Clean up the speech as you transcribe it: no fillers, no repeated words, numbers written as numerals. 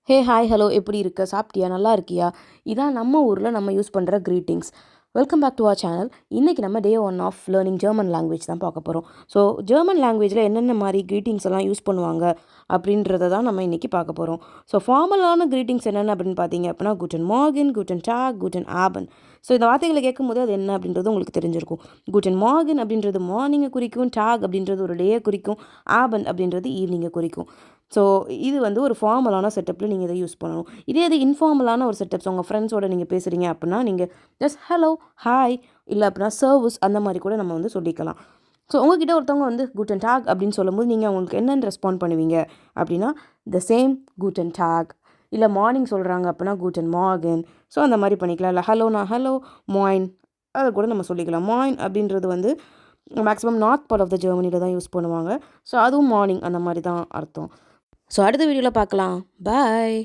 Hey hi hello எப்படி இருக்க சாப்பிட்டியா நல்லா இருக்கியா இதான் நம்ம ஊரில் நம்ம யூஸ் பண்ணுற greetings. Welcome back to our channel. இன்றைக்கி நம்ம day 1 of learning German language தான் பார்க்க போகிறோம். ஸோ ஜெர்மன் லாங்குவேஜில் என்னென்ன மாதிரி க்ரீட்டிங்ஸ் எல்லாம் யூஸ் பண்ணுவாங்க அப்படின்றத தான் நம்ம இன்றைக்கி பார்க்க போகிறோம். ஸோ ஃபார்மலான க்ரீட்டிங்ஸ் என்னென்ன அப்படின்னு பார்த்தீங்க அப்படின்னா குட்டன் மார்கன், குட்டன் டாக், குட்டன் ஆபன். ஸோ இந்த வார்த்தைகளை கேட்கும்போது அது என்ன அப்படின்றது உங்களுக்கு தெரிஞ்சிருக்கும். குட்டன் மார்கன் அப்படின்றது மார்னிங்கை குறிக்கும், டாக் அப்படின்றது ஒரு டேயை குறிக்கும், ஆபன் அப்படின்றது ஈவினிங்கை குறிக்கும். ஸோ இது வந்து ஒரு ஃபார்மலான செட்டப்பில் நீங்கள் இதை யூஸ் பண்ணணும். இதே இது இன்ஃபார்மலான ஒரு செட்டப்ஸ் உங்கள் ஃப்ரெண்ட்ஸோட நீங்கள் பேசுகிறீங்க அப்படின்னா நீங்கள் ஜஸ்ட் ஹலோ ஹாய் இல்லை அப்படின்னா சர்வீஸ் அந்த மாதிரி கூட நம்ம வந்து சொல்லிக்கலாம். ஸோ உங்ககிட்ட ஒருத்தவங்க வந்து குட்டன் டாக் அப்படின்னு சொல்லும்போது நீங்கள் அவங்களுக்கு என்னென்னு ரெஸ்பாண்ட் பண்ணுவீங்க அப்படின்னா த சேம் குட்டன் டாக். இல்லை மார்னிங் சொல்கிறாங்க அப்படின்னா குட்டன் மார்கன். ஸோ அந்த மாதிரி பண்ணிக்கலாம். இல்லை ஹலோனா ஹலோ மாயின் அதை கூட நம்ம சொல்லிக்கலாம். மாயின் அப்படின்றது வந்து maximum north part of the ஜெர்மனியில் தான் யூஸ் பண்ணுவாங்க. ஸோ அதுவும் மார்னிங் அந்த மாதிரி தான் அர்த்தம். ஸோ அடுத்த வீடியோவில் பார்க்கலாம். பாய்.